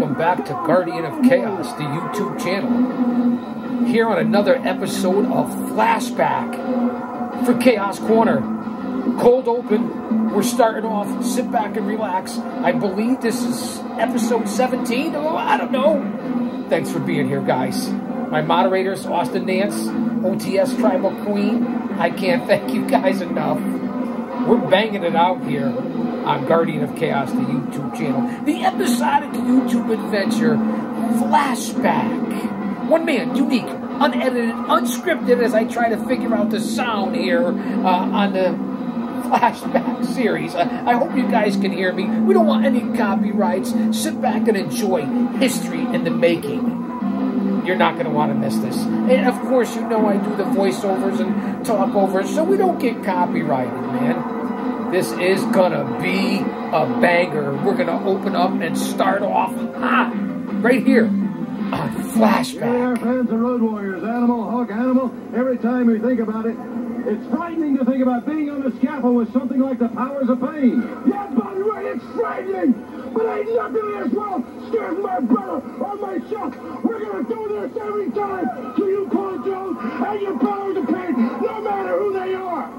welcome back to Guardian of Chaos, the YouTube channel. Here on another episode of Flashback for Chaos Corner. Cold open, we're starting off, sit back and relax. I believe this is episode 17, oh, I don't know. Thanks for being here, guys. My moderators, Austin Nance, OTS Tribal Queen, I can't thank you guys enough. We're banging it out here on Guardian of Chaos, the YouTube channel. The episodic YouTube adventure, Flashback. One man, unique, unedited, unscripted, as I try to figure out the sound here on the Flashback series. I hope you guys can hear me. We don't want any copyrights. Sit back and enjoy history in the making. You're not going to want to miss this. And of course, you know I do the voiceovers and talkovers, so we don't get copyrighted, man. This is gonna be a banger. We're gonna open up and start off hot right here on Flashback. Here are fans of Road Warriors, Animal, Hawk, Animal. Every time we think about it, it's frightening to think about being on the scaffold with something like the powers of pain. Yeah, Bobby, right, it's frightening. But ain't nothing in this world scares my brother or myself. We're gonna do this every time till you call Jones and your powers of pain, no matter who they are.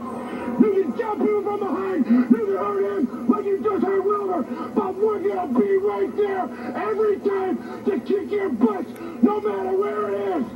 You can jump him from behind, you can hurt him like you just hurt Wilbur, but we're gonna be right there every time to kick your butts, no matter where it is.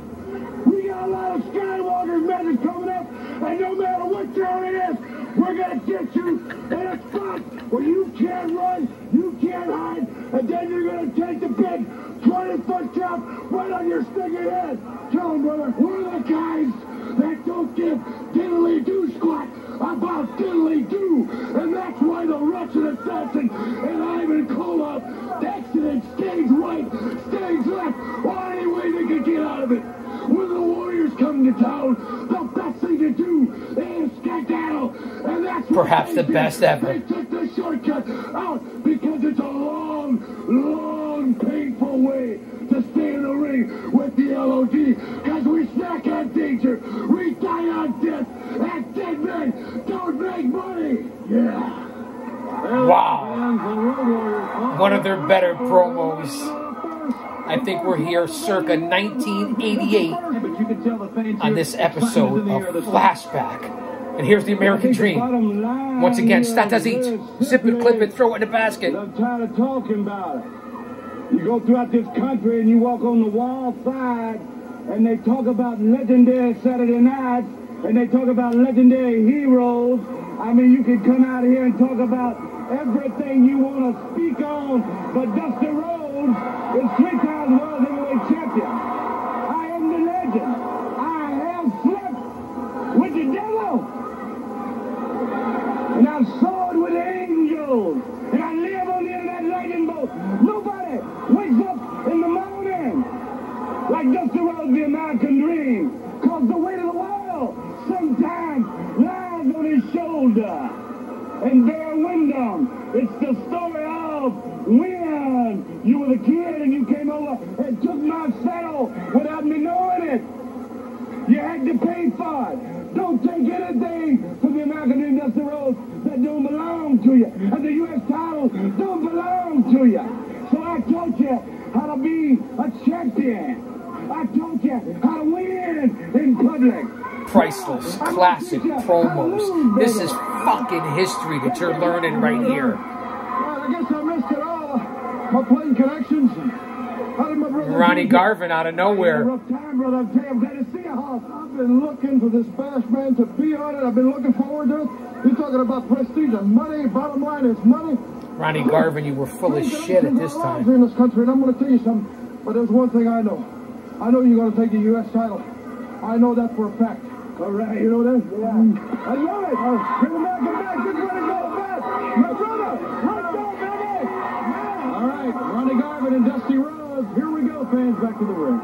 We got a lot of Skywalker matches coming up, and no matter what town it is, we're gonna get you in a spot where you can't run, you can't hide, and then you're gonna take the big 20-foot drop right on your stinking head. Tell them, brother, we're the guys that don't give diddly-do squat about diddly-do, and that's why the Russian assassin and Ivan Koloff exited stage right, stage left, or any way they could get out of it. When the Warriors come to town, the best thing to do is skedaddle, and that's perhaps the best ever. They took the shortcut out because it's a long, long, painful way to stay in the ring with the LOD, because we snack on danger, we die on death, and dead men don't make money. Yeah. Wow. One of their better promos. I think we're here circa 1988 on this episode of Flashback. And here's the American Dream. Once again, Statazit. Zip it, clip it, throw it in the basket. I'm tired of talking about it. You go throughout this country and you walk on the wall side and they talk about legendary Saturday nights and they talk about legendary heroes. I mean, you can come out here and talk about everything you want to speak on, but Dusty Rhodes is 3-time world heavyweight champion. I am the legend. I have slept with the devil. And I've soared with angels. And I live on the end of that lightning boat. Nobody wakes up in the morning like Dusty Rhodes, the American Dream. Cause the weight of the world sometimes lies on his shoulder. And Bear Windham, it's the story of when you were the kid and you came over and took my saddle without me knowing it. You had to pay for it. Don't take anything from the American Dream, Dusty Rhodes, that don't belong to you. And the U.S. title don't belong to you. So I taught you how to be a champion. I taught you how to win in public. Priceless, classic promos. This is fucking history that you're learning right here. Well, I guess I missed it all. My plane connections. How did my brother Ronnie Garvin out of nowhere. rough time, brother. I'm glad to see you, Hawk. I've been looking for this Bash Man to be on it. I've been looking forward to it. You're talking about prestige and money. Bottom line is money. Ronnie Garvin, you were full of shit at this time. In this country, and I'm going to tell you something. But there's one thing I know. I know you're going to take the U.S. title. I know that for a fact. All right, you know that? Yeah. I love it. Bring him back, get back. Just let it go fast. My brother, let's go, baby. Yeah. All right, Ronnie Garvin and Dusty Rhodes. Here we go, fans. Back to the ring.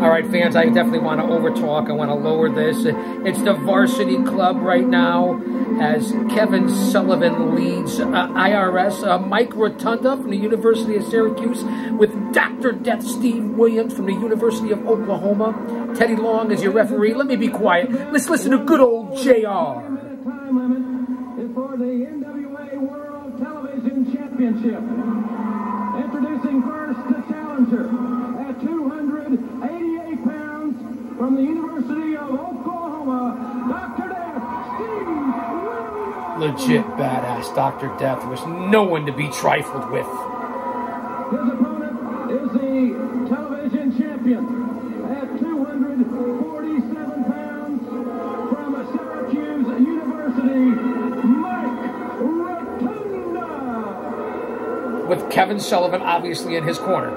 All right, fans, I definitely want to overtalk. I want to lower this. It's the Varsity Club right now as Kevin Sullivan leads IRS. Mike Rotunda from the University of Syracuse with Dr. Death Steve Williams from the University of Oklahoma. Teddy Long is your referee. Let me be quiet. Let's listen to good old JR. Time limit is for the NWA World Television Championship. Introducing Ring first, the challenger at 288 pounds from the University of Oklahoma, Dr. Death, Steve Williams. Legit badass Dr. Death was no one to be trifled with. His opponent is the television champion at 247 pounds from Syracuse University, Mike Rotunda. With Kevin Sullivan obviously in his corner.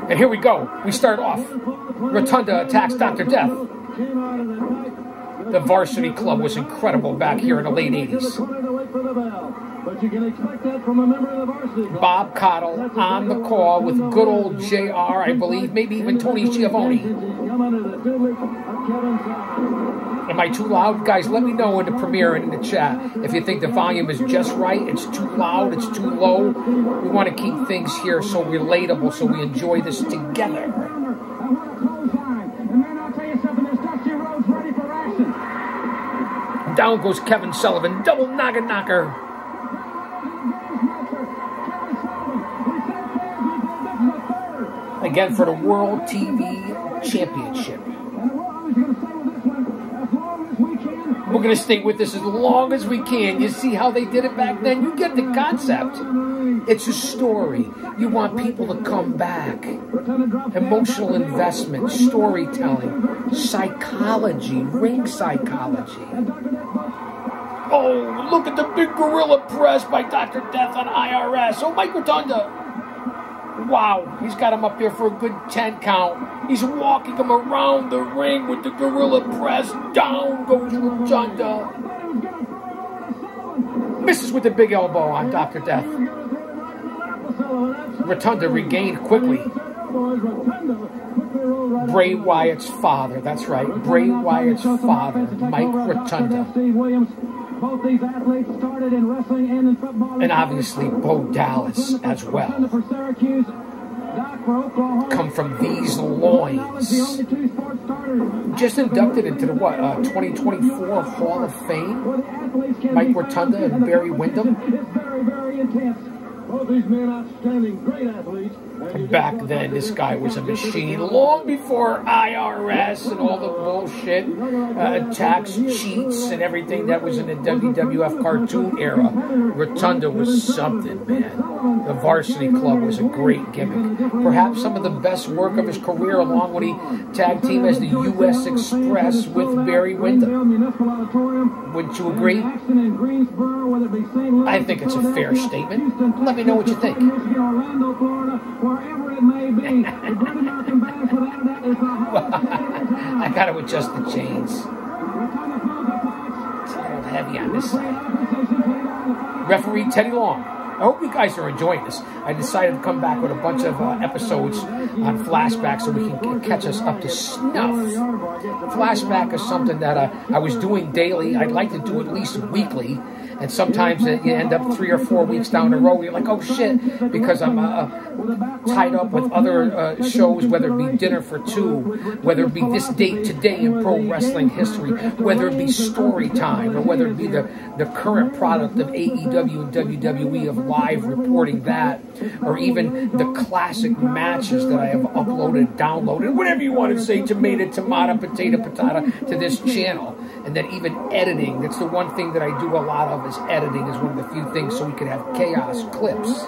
And here we go. We start off. Rotunda attacks Dr. Death. The Varsity Club was incredible back here in the late 80s. But you can expect that from a member of the Varsity Club. Bob Cottle on the call with good old JR, I believe, maybe even Tony Schiavone. Am I too loud? Guys, let me know in the premiere and in the chat if you think the volume is just right, it's too loud, it's too low. We want to keep things here so relatable, so we enjoy this together. Down goes Kevin Sullivan, double noggin knocker. Again for the World TV Championship. We're going to stay with this as long as we can. You see how they did it back then? You get the concept. It's a story. You want people to come back. Emotional investment, storytelling, psychology, ring psychology. Oh, look at the big gorilla press by Dr. Death on IRS. Oh, Mike Rotunda. Wow, he's got him up there for a good 10 count. He's walking him around the ring with the gorilla press. Down goes Rotunda. Misses with the big elbow on Dr. Death. Rotunda regained quickly. Bray Wyatt's father, that's right. Bray Wyatt's father, Mike Rotunda. Both these athletes started in wrestling and in football. And obviously Bo Dallas as well. Come from these loins. Just inducted into the 2024 Hall of Fame. Mike Rotunda and Barry Windham. It's very, very intense. Both these men outstanding, great athletes. Back then, this guy was a machine. Long before IRS and all the bullshit, tax cheats and everything that was in the WWF cartoon era, Rotunda was something, man. The Varsity Club was a great gimmick. Perhaps some of the best work of his career, along when he tag team as the U.S. Express with Barry Windham. Wouldn't you agree? I think it's a fair statement. Let me know what you think. Wherever it may be, the Great American Bash without that is the I gotta adjust the chains. It's a little heavy on this side. Referee Teddy Long. I hope you guys are enjoying this. I decided to come back with a bunch of episodes on Flashback so we can catch us up to snuff. Flashback is something that I was doing daily. I'd like to do at least weekly. And sometimes you end up 3 or 4 weeks down the road. You're like, oh shit, because I'm tied up with other shows, whether it be Dinner for Two, whether it be This Date Today in pro wrestling history, whether it be Story Time, or whether it be the current product of AEW and WWE of live reporting that, or even the classic matches that I have uploaded, downloaded, whatever you want to say, tomato, potato, to this channel. And then even editing, that's the one thing that I do a lot of, is editing is one of the few things so we can have chaos clips.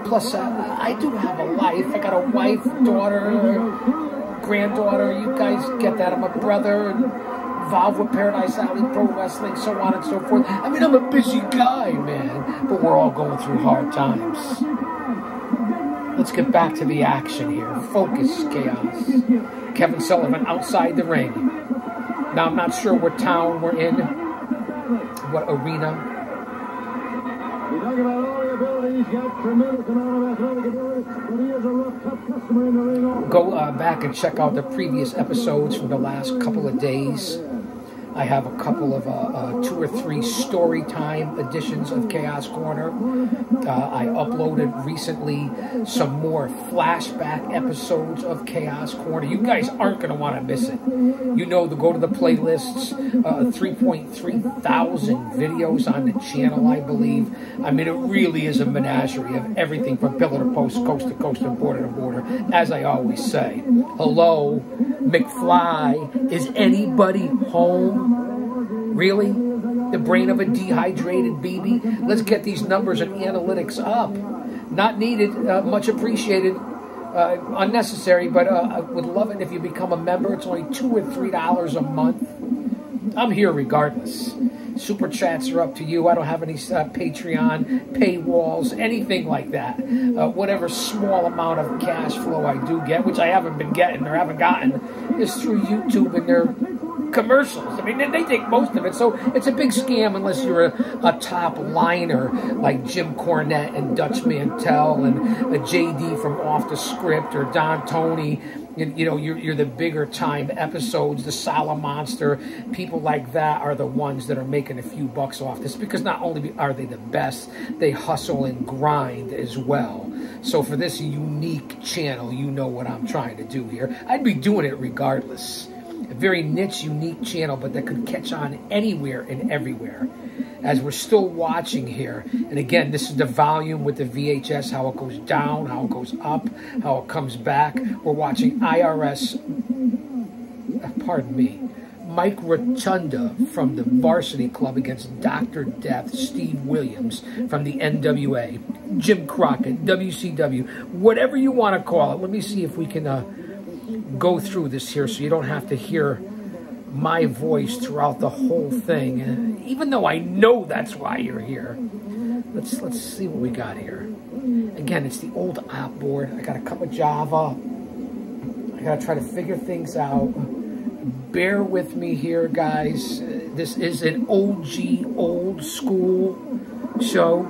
Plus, I do have a life. I got a wife, daughter, granddaughter. You guys get that. I'm a brother, involved with Paradise Alley Pro Wrestling, so on and so forth. I mean, I'm a busy guy, man. But we're all going through hard times. Let's get back to the action here. Focus, chaos. Kevin Sullivan outside the ring. Now, I'm not sure what town we're in, what arena. You talk about all the ability, he's got tremendous amount of athletic ability, but he is a rough, tough customer in the ring also. Go back and check out the previous episodes from the last couple of days. I have a couple of 2 or 3 story time editions of Chaos Corner. I uploaded recently some more flashback episodes of Chaos Corner. You guys aren't going to want to miss it. You know, to go to the playlists, 3.3 thousand videos on the channel, I believe. I mean, it really is a menagerie of everything from pillar to post, coast to coast, and border to border, as I always say. Hello, McFly, is anybody home? Really? The brain of a dehydrated BB? Let's get these numbers and analytics up. Not needed, much appreciated, unnecessary, but I would love it if you become a member. It's only $2 or $3 a month. I'm here regardless. Super chats are up to you. I don't have any Patreon, paywalls, anything like that. Whatever small amount of cash flow I do get, which I haven't been getting or haven't gotten, is through YouTube and their commercials. I mean, they take most of it, so it's a big scam unless you're a top liner like Jim Cornette and Dutch Mantel and a JD from Off the Script or Don Tony. You know, you're the bigger time episodes, the Solid Monster. People like that are the ones that are making a few bucks off this, because not only are they the best, they hustle and grind as well. So for this unique channel, you know what I'm trying to do here. I'd be doing it regardless. A very niche, unique channel, but that could catch on anywhere and everywhere. As we're still watching here, and again, this is the volume with the VHS, how it goes down, how it goes up, how it comes back. We're watching IRS, pardon me, Mike Rotunda from the Varsity Club against Dr. Death, Steve Williams from the NWA, Jim Crockett, WCW, whatever you want to call it. Let me see if we can go through this here so you don't have to hear my voice throughout the whole thing, even though I know that's why you're here. Let's see what we got here. Again, it's the old op board. I got a cup of Java. I gotta try to figure things out. Bear with me here, guys. This is an OG, old school show,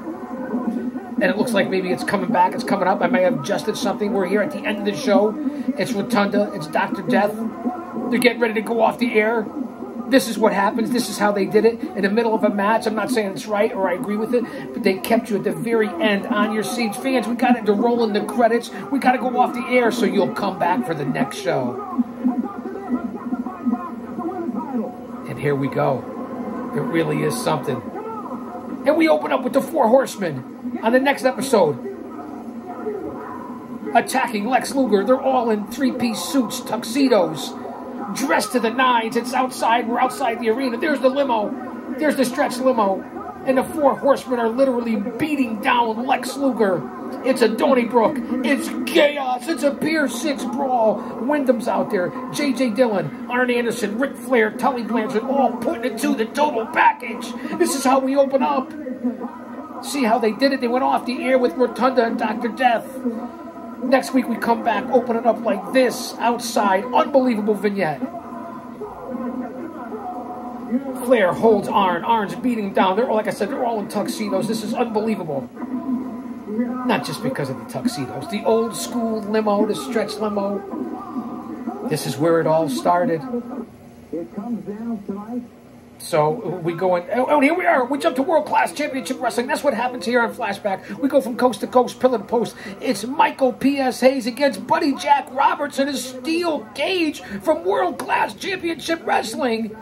and it looks like maybe it's coming back, it's coming up. I may have adjusted something. We're here at the end of the show. It's Rotunda, it's Dr. Death. They're getting ready to go off the air. This is what happens. This is how they did it in the middle of a match. I'm not saying it's right or I agree with it, but they kept you at the very end on your seats. Fans, we got it to roll in the credits. We got to go off the air so you'll come back for the next show. And here we go. It really is something. And we open up with the Four Horsemen on the next episode. Attacking Lex Luger. They're all in three-piece suits, tuxedos, dressed to the nines. It's outside. We're outside the arena. There's the limo. There's the stretch limo. And the Four Horsemen are literally beating down Lex Luger. It's a Donnybrook. It's chaos. It's a Pier 6 brawl. Wyndham's out there. J.J. Dillon, Arn Anderson, Ric Flair, Tully Blanchard, all putting it to the total package. This is how we open up. See how they did it? They went off the air with Rotunda and Dr. Death. Next week we come back, open it up like this, outside. Unbelievable vignette. Flair holds Arn. Arn's beating him down. They're all, like I said, they're all in tuxedos. This is unbelievable. Not just because of the tuxedos. The old school limo, the stretch limo. This is where it all started. It comes down tonight. So we go in, oh, here we are. We jump to World Class Championship Wrestling. That's what happens here on Flashback. We go from coast to coast, pillar to post. It's Michael P.S. Hayes against Buddy Jack Roberts in a steel cage from World Class Championship Wrestling.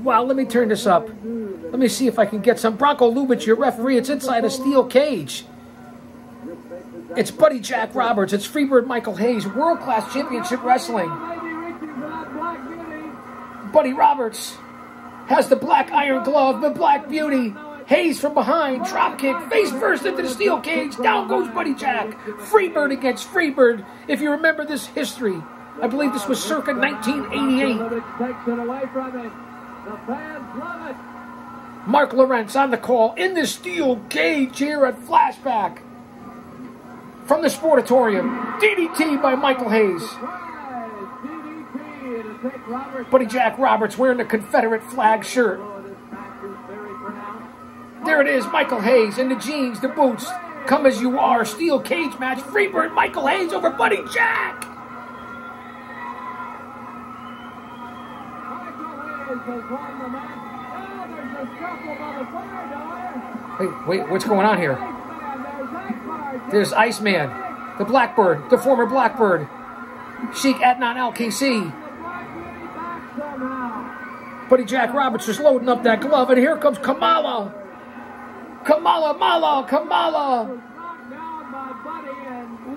Wow, let me turn this up. Let me see if I can get some. Bronco Lubitsch, your referee. It's inside a steel cage. It's Buddy Jack Roberts. It's Freebird Michael Hayes. World Class Championship Wrestling. Buddy Roberts has the black iron glove, the Black Beauty. Hayes from behind, drop kick, face first into the steel cage. Down goes Buddy Jack. Freebird against Freebird. If you remember this history, I believe this was circa 1988. Mark Lawrence on the call in the steel cage here at Flashback. From the Sportatorium, DDT by Michael Hayes. Buddy Jack Roberts wearing the Confederate flag shirt. There it is, Michael Hayes in the jeans, the boots. Come as you are, steel cage match. Freebird Michael Hayes over Buddy Jack. Wait, what's going on here? There's Iceman, the Blackbird, the former Blackbird, Sheik Adnan Al-KC. Buddy Jack Roberts just loading up that glove, and here comes Kamala. Kamala.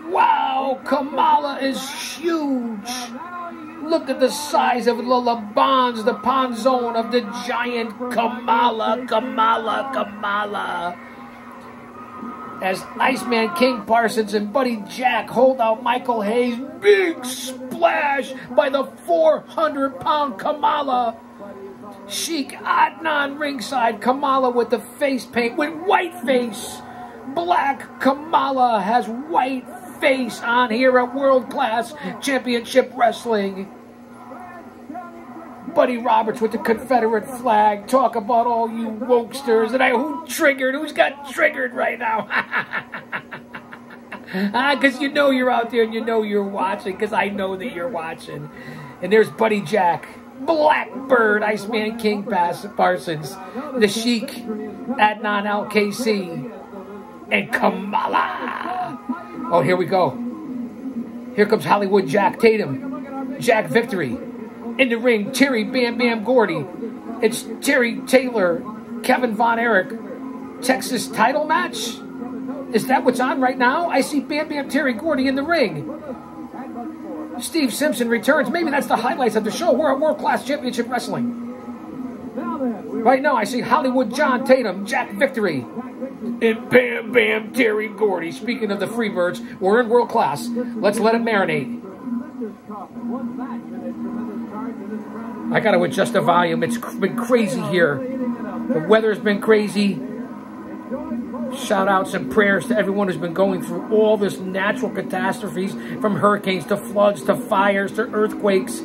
Wow, Kamala is huge. Look at the size of the Labans, the Panzone of the giant Kamala. As Iceman King Parsons and Buddy Jack hold out Michael Hayes. Big splash by the 400-pound Kamala. Sheik Adnan ringside. Kamala with the face paint, with white face. Black Kamala has white face on here at World Class Championship Wrestling. Buddy Roberts with the Confederate flag. Talk about all you wokesters. And who's got triggered right now? Because you know you're out there and you know you're watching, because I know that you're watching. And there's Buddy Jack, Blackbird, Iceman King Parsons, the Sheik Adnan Al-KC, and Kamala. Oh, here we go. Here comes Hollywood Jack Tatum. Jack Victory. In the ring, Terry Bam Bam Gordy. It's Terry Taylor, Kevin Von Erich. Texas title match? Is that what's on right now? I see Bam Bam Terry Gordy in the ring. Steve Simpson returns. Maybe that's the highlights of the show. We're at World Class Championship Wrestling. Right now, I see Hollywood John Tatum, Jack Victory, and Bam Bam Terry Gordy. Speaking of the Freebirds, we're in World Class. Let's let it marinate. I got to adjust the volume. It's been crazy here. The weather's been crazy. Shout outs and prayers to everyone who's been going through all this natural catastrophes, from hurricanes to floods to fires to earthquakes.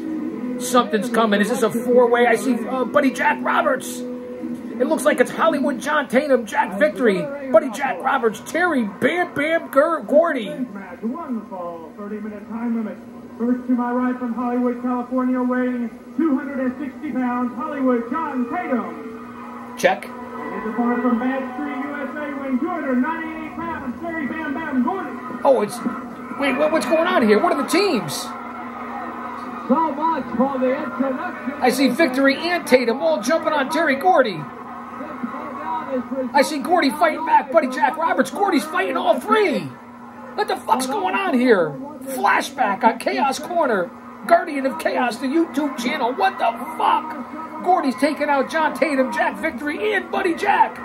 Something's coming. Is this a four-way? I see Buddy Jack Roberts. It looks like it's Hollywood John Tatum, Jack Victory, Buddy Jack Roberts, Terry Bam Bam Gordy. Wonderful 30-minute time limit. First to my right from Hollywood, California, weighing 260 pounds, Hollywood John Tatum. Check. And his opponent from Bad Street, USA, weighing 298 pounds, Terry Bam Bam Gordy. Oh, it's... Wait, what's going on here? What are the teams? So much for the introduction. I see Victory and Tatum all jumping on Terry Gordy. I see Gordy fighting back Buddy Jack Roberts. Gordy's fighting all three. What the fuck's going on here? Flashback on Chaos Corner. Guardian of Chaos, the YouTube channel. What the fuck? Gordy's taking out John Tatum, Jack Victory, and Buddy Jack.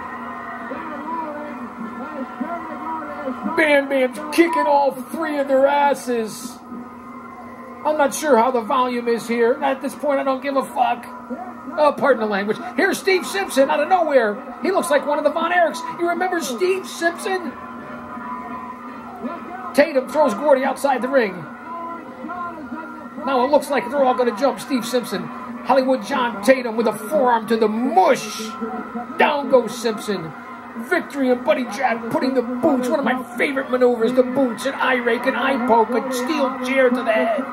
Bam Bam's kicking all three of their asses. I'm not sure how the volume is here. At this point, I don't give a fuck. Oh, pardon the language. Here's Steve Simpson out of nowhere. He looks like one of the Von Erichs. You remember Steve Simpson? Tatum throws Gordy outside the ring. Now it looks like they're all going to jump Steve Simpson. Hollywood John Tatum with a forearm to the mush. Down goes Simpson. Victory and Buddy Jack putting the boots, one of my favorite maneuvers, the boots, an eye rake, an eye poke, a steel chair to the head.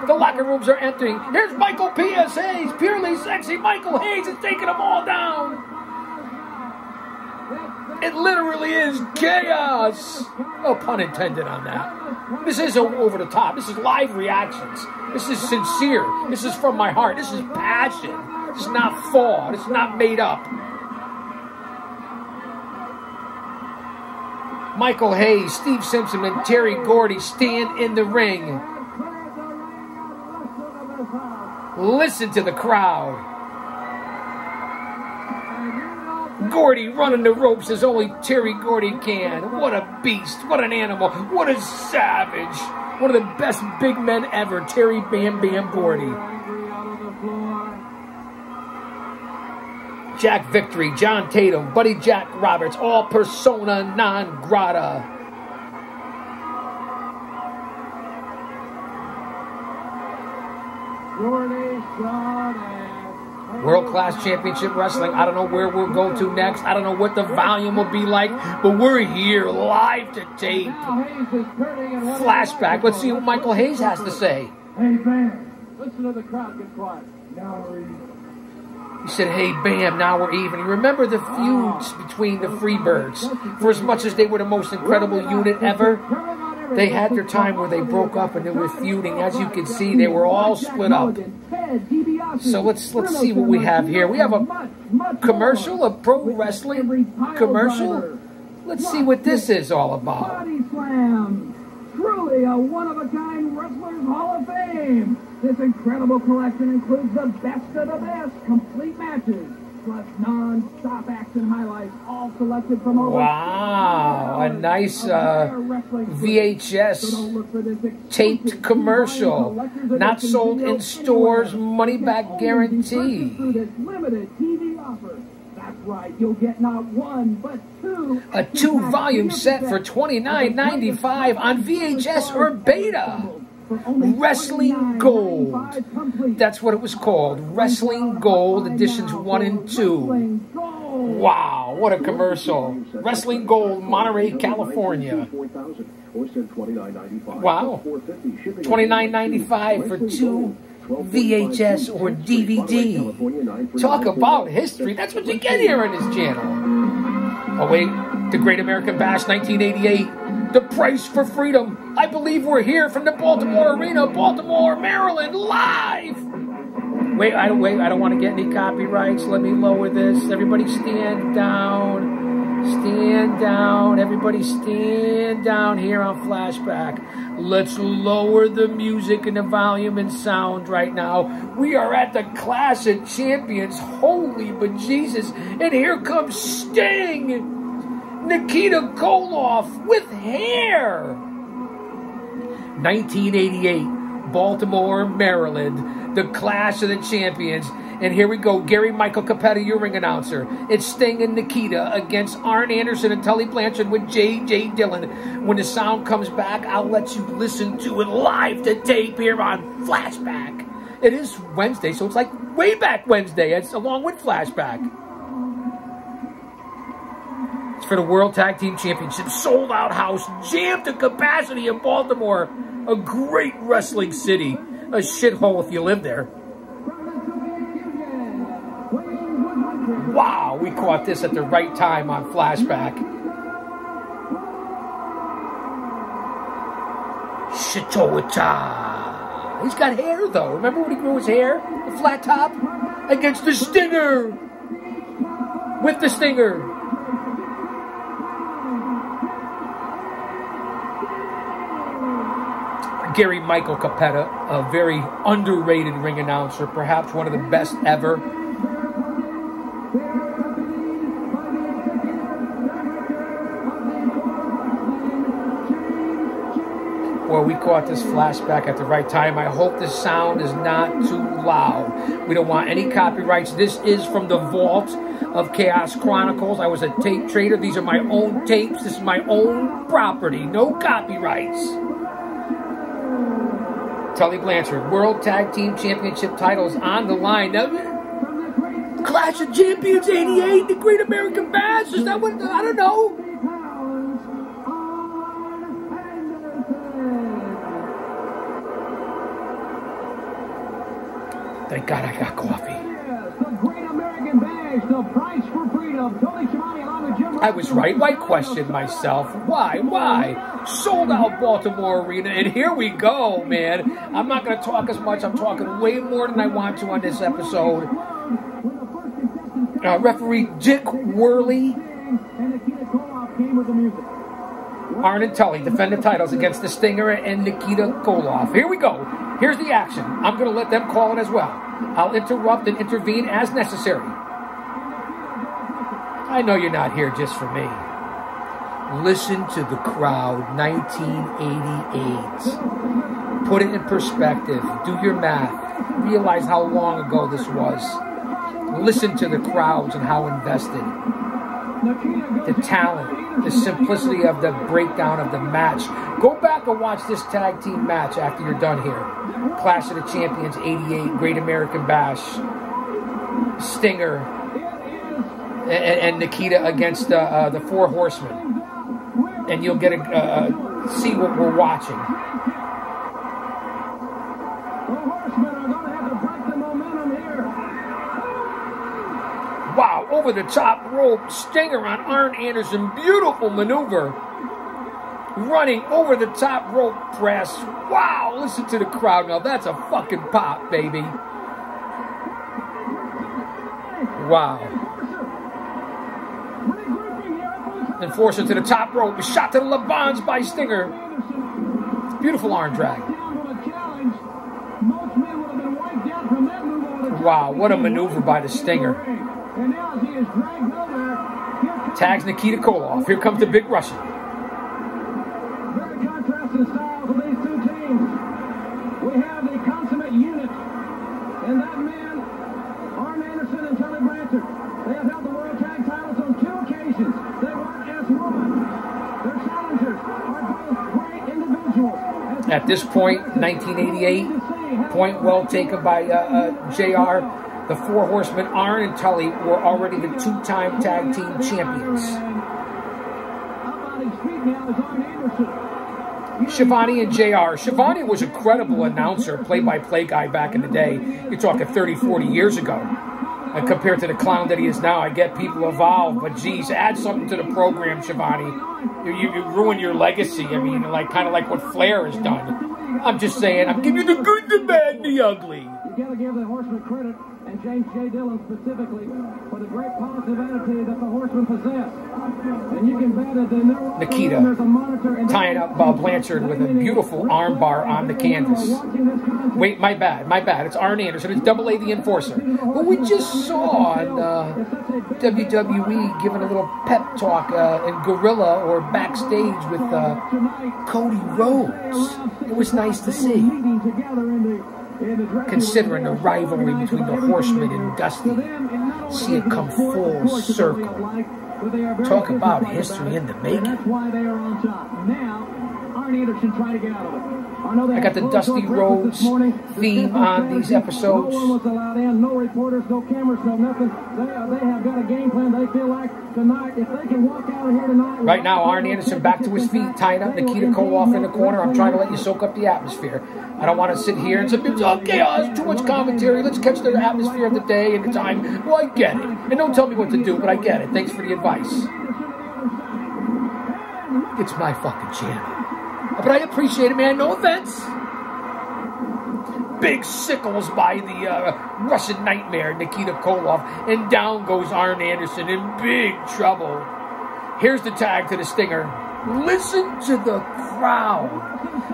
The locker rooms are emptying. Here's Michael P.S. Hayes, purely sexy Michael Hayes is taking them all down. It literally is chaos. No pun intended on that. This is over the top. This is live reactions. This is sincere. This is from my heart. This is passion. This is not faux. This is not made up. Michael Hayes, Steve Simpson, and Terry Gordy stand in the ring. Listen to the crowd. Gordy running the ropes as only Terry Gordy can. What a beast. What an animal. What a savage. One of the best big men ever, Terry Bam Bam Gordy. Jack Victory, John Tatum, Buddy Jack Roberts, all persona non grata. World Class Championship Wrestling. I don't know where we'll go to next. I don't know what the volume will be like, but we're here live to tape. Flashback. Let's see what Michael Hayes has to say. Hey, man, listen to the crowd get quiet. Now, He said, hey, bam, now we're even. You remember the feuds between the Freebirds? For as much as they were the most incredible unit ever, they had their time where they broke up and they were feuding. As you can see, they were all split up. So let's see what we have here. We have a commercial, a pro wrestling commercial. Let's see what this is all about. Truly a one-of-a-kind Wrestlers Hall of Fame. This incredible collection includes the best of the best, complete matches, plus non-stop action highlights, all selected from over... Wow, a nice VHS taped commercial. Not sold in stores, money-back guarantee. Limited TV offer. That's right, you'll get not one, but two. A 2-volume set for $29.95 on VHS or Beta. Wrestling Gold. That's what it was called. Wrestling Gold, editions 1 and 2. Wow, what a commercial. Wrestling Gold, Monterey, California. Wow. $29.95 for 2 VHS or DVD. Talk about history. That's what you get here on this channel. Oh, wait. The Great American Bash, 1988. The Price for Freedom. I believe we're here from the Baltimore Arena, Baltimore, Maryland, live. Wait, I don't want to get any copyrights. Let me lower this. Everybody stand down. Stand down. Everybody stand down here on Flashback. Let's lower the music and the volume and sound right now. We are at the Clash of Champions. Holy bejesus. And here comes Sting. Nikita Koloff with hair. 1988, Baltimore, Maryland. The Clash of the Champions. And here we go. Gary Michael Capetta, your ring announcer. It's Sting and Nikita against Arn Anderson and Tully Blanchard with J.J. Dillon. When the sound comes back, I'll let you listen to it live to tape here on Flashback. It is Wednesday, so it's like way back Wednesday. It's along with Flashback. It's for the World Tag Team Championship. Sold out house. Jammed to capacity in Baltimore. A great wrestling city. A shithole if you live there. Wow, we caught this at the right time on Flashback. Shitowata. He's got hair, though. Remember when he grew his hair? The flat top? Against the Stinger. With the Stinger. Gary Michael Capetta, a very underrated ring announcer, perhaps one of the best ever. Well, we caught this Flashback at the right time. I hope the sound is not too loud. We don't want any copyrights. This is from the vault of Chaos Chronicles. I was a tape trader. These are my own tapes. This is my own property. No copyrights. Tully Blanchard, World Tag Team Championship titles on the line. Now, Clash of Champions 88, the Great American Bash. Is that what? I don't know. Thank God I got coffee. The Great American Bash, the Price for Freedom. Tony Schiavone along with Jim. I was right. I questioned myself. Why? Sold out Baltimore Arena, and here we go, man. I'm not going to talk as much. I'm talking way more than I want to on this episode. Referee Dick Worley. Arn and Tully defend the titles against the Stinger and Nikita Koloff. Here we go. Here's the action. I'm going to let them call it as well. I'll interrupt and intervene as necessary. I know you're not here just for me. Listen to the crowd, 1988. Put it in perspective. Do your math. Realize how long ago this was. Listen to the crowds and how invested. The talent, the simplicity of the breakdown of the match. Go back and watch this tag team match after you're done here. Clash of the Champions 88, Great American Bash, Stinger, and Nikita against the Four Horsemen. And you'll get see what we're watching. The Horsemen are going to have to break the momentum here. over the top rope. Stinger on Arn Anderson. Beautiful maneuver. Running over the top rope press. Wow, listen to the crowd now. That's a fucking pop, baby. Wow. Enforcer to the top rope. Shot to the Lebans by Stinger. Beautiful arm drag. Wow, what a maneuver by the Stinger. Tags Nikita Koloff. Here comes the Big Russian. Very contrasting styles of these two teams. We have the consummate unit, and that man, Arn Anderson and Tully Blanchard. They have held the World Tag Titles on 2 occasions. They won S1. Their challengers are both great individuals. At this point, 1988, point well taken by JR. The 4 Horsemen, Arn and Tully, were already the 2-time tag team champions. Shivani and JR. Shivani was a credible announcer, play-by-play guy back in the day. You're talking 30, 40 years ago. And compared to the clown that he is now, I get people evolve, but geez, add something to the program, Shivani. You ruin your legacy. I mean, kind of like what Flair has done. I'm just saying, I'm giving you the good, the bad, and the ugly. You got to give the Horsemen credit, and James J. Dillon specifically, for the great positive attitude that the Horsemen possess. And you can bet that Nikita tying up Blanchard with a beautiful arm bar on the canvas. Wait, my bad. It's Arn Anderson. It's Double A the Enforcer, who we just saw on WWE giving a little pep talk in Gorilla or backstage with Cody Rhodes. It was nice to see. Considering the rivalry between the Horsemen and Dusty, see it come full circle. Talk about history in the making. That's why they are on top. Now, Arn Anderson trying to get out of it. I got the Dusty Rhodes theme on these episodes. No one was allowed in. No reporters, no cameras, no nothing. They have got a game plan. They feel like tonight, if they can walk out of here tonight. Right now, Arn Anderson back to his feet, tying up Nikita Koloff in the corner. I'm trying to let you soak up the atmosphere. I don't want to sit here and say, oh, chaos, too much commentary. Let's catch the atmosphere of the day and the time. Well, I get it. And don't tell me what to do, but I get it. Thanks for the advice. It's my fucking channel. But I appreciate it, man. No offense. Big sickles by the Russian Nightmare, Nikita Koloff. And down goes Arn Anderson in big trouble. Here's the tag to the Stinger. Listen to the crowd.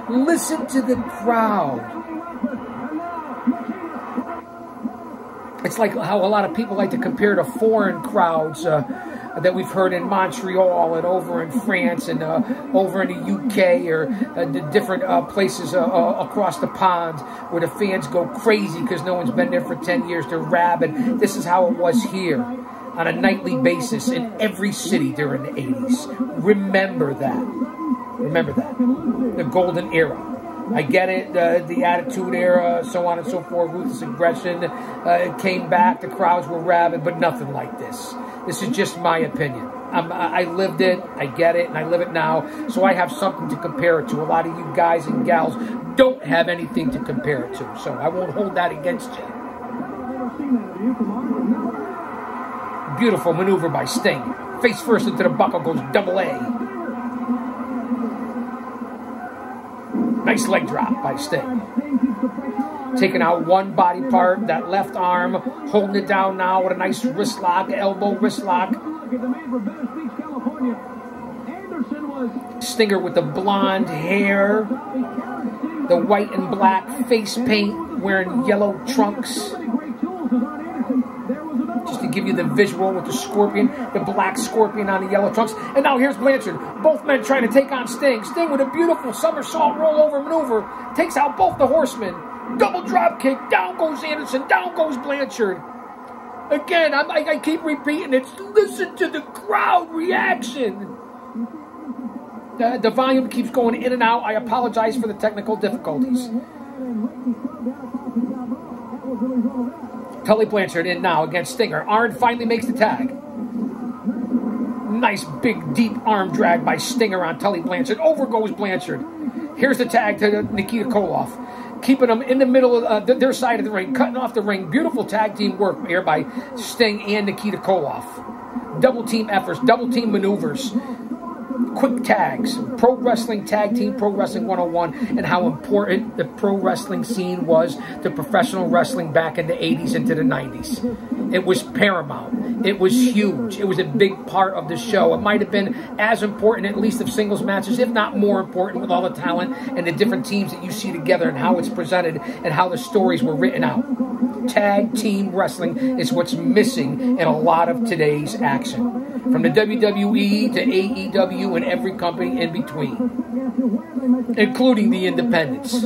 Listen to the crowd. It's like how a lot of people like to compare to foreign crowds that we've heard in Montreal and over in France and over in the UK or the different places across the pond where the fans go crazy because no one's been there for 10 years. They're rabid. This is how it was here on a nightly basis in every city during the 80s. Remember that. Remember that. The golden era. I get it, the Attitude Era, so on and so forth, ruthless aggression came back, the crowds were rabid, but nothing like this. This is just my opinion. I lived it, I get it, and I live it now, so I have something to compare it to. A lot of you guys and gals don't have anything to compare it to, so I won't hold that against you. Beautiful maneuver by Sting. Face first into the buckle goes Double A. Nice leg drop by Sting. Taking out one body part, that left arm, holding it down now with a nice wrist lock, elbow wrist lock. Stinger with the blonde hair, the white and black face paint, wearing yellow trunks. Just to give you the visual with the scorpion, the black scorpion on the yellow trunks. And now here's Blanchard. Both men trying to take on Sting. Sting with a beautiful somersault rollover maneuver. Takes out both the Horsemen. Double drop kick. Down goes Anderson. Down goes Blanchard. Again, I keep repeating it. Listen to the crowd reaction. The volume keeps going in and out. I apologize for the technical difficulties. Tully Blanchard in now against Stinger. Arn finally makes the tag. Nice big deep arm drag by Stinger on Tully Blanchard. Over goes Blanchard. Here's the tag to Nikita Koloff. keeping them in the middle of their side of the ring, cutting off the ring. Beautiful tag team work here by Sting and Nikita Koloff. Double team efforts, double team maneuvers, quick tags, pro wrestling tag team, pro wrestling 101, and how important the pro wrestling scene was to professional wrestling back in the 80s into the 90s. It was paramount. It was huge. It was a big part of the show. It might have been as important, at least of singles matches, if not more important, with all the talent and the different teams that you see together and how it's presented and how the stories were written out. Tag team wrestling is what's missing in a lot of today's action. From the WWE to AEW and every company in between, including the independents.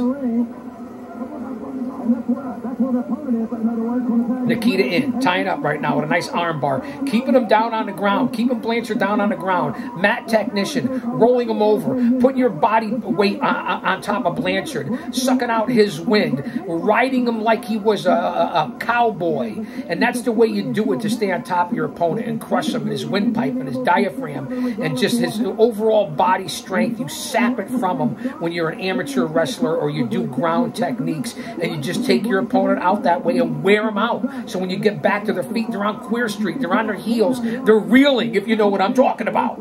Nikita in, tying up right now with a nice arm bar, keeping him down on the ground, keeping Blanchard down on the ground, mat technician, rolling him over, putting your body weight on top of Blanchard, sucking out his wind, riding him like he was a cowboy. And that's the way you do it to stay on top of your opponent and crush him in his windpipe and his diaphragm and just his overall body strength. You sap it from him when you're an amateur wrestler or you do ground techniques, and you just take your opponent out that way and wear them out. So when you get back to their feet, they're on Queer Street, they're on their heels, they're reeling, if you know what I'm talking about.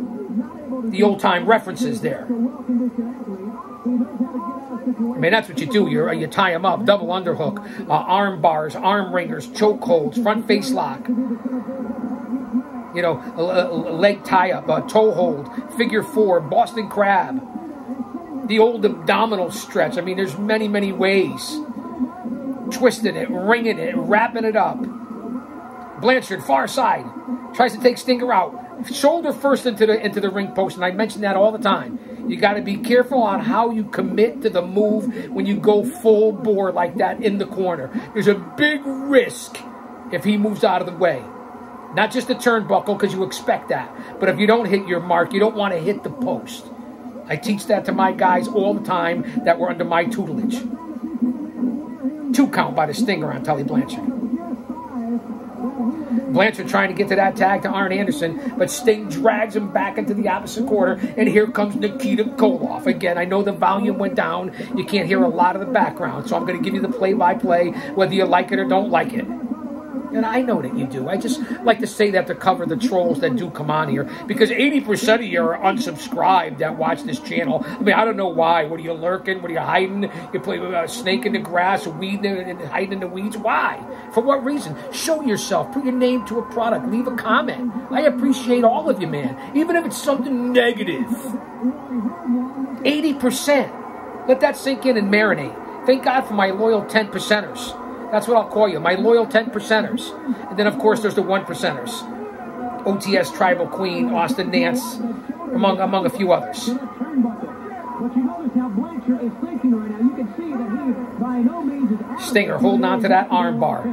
The old-time references there. I mean, that's what you do. You tie them up, double underhook, arm bars, arm ringers, choke holds, front face lock. You know, leg tie-up, toe hold, figure four, Boston Crab. The old abdominal stretch. I mean, there's many, many ways. Twisting it, ringing it, wrapping it up. Blanchard, far side, tries to take Stinger out. Shoulder first into the ring post, and I mention that all the time. You got to be careful on how you commit to the move when you go full bore like that in the corner. There's a big risk if he moves out of the way. Not just the turnbuckle, because you expect that. But if you don't hit your mark, you don't want to hit the post. I teach that to my guys all the time that were under my tutelage. 2 count by the Stinger on Tully Blanchard. Blanchard trying to get to that tag to Arn Anderson, but Sting drags him back into the opposite corner, and here comes Nikita Koloff. Again, I know the volume went down. You can't hear a lot of the background, so I'm going to give you the play-by-play, whether you like it or don't like it. And I know that you do. I just like to say that to cover the trolls that do come on here, because 80% of you are unsubscribed that watch this channel. I mean, I don't know why. What are you lurking? What are you hiding? You play with a snake in the grass, a weed and hiding in the weeds? Why? For what reason? Show yourself. Put your name to a product. Leave a comment. I appreciate all of you, man. Even if it's something negative. 80%. Let that sink in and marinate. Thank God for my loyal 10%ers. That's what I'll call you, my loyal 10%ers. And then, of course, there's the 1%ers. OTS Tribal Queen, Austin Nance, among a few others. Stinger holding on to that arm bar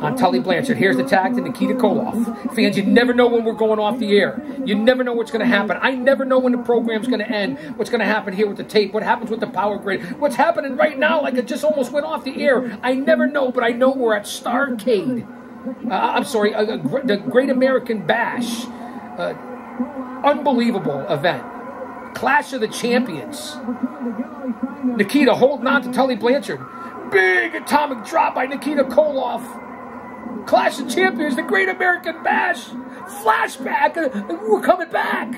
on Tully Blanchard. Here's the tag to Nikita Koloff. Fans, you never know when we're going off the air. You never know what's going to happen. I never know when the program's going to end, what's going to happen here with the tape, what happens with the power grid, what's happening right now like it just almost went off the air. I never know, but I know we're at Starrcade. The Great American Bash. Unbelievable event. Clash of the Champions. Nikita holding on to Tully Blanchard. Big atomic drop by Nikita Koloff. Clash of Champions, the Great American Bash. Flashback. We're coming back.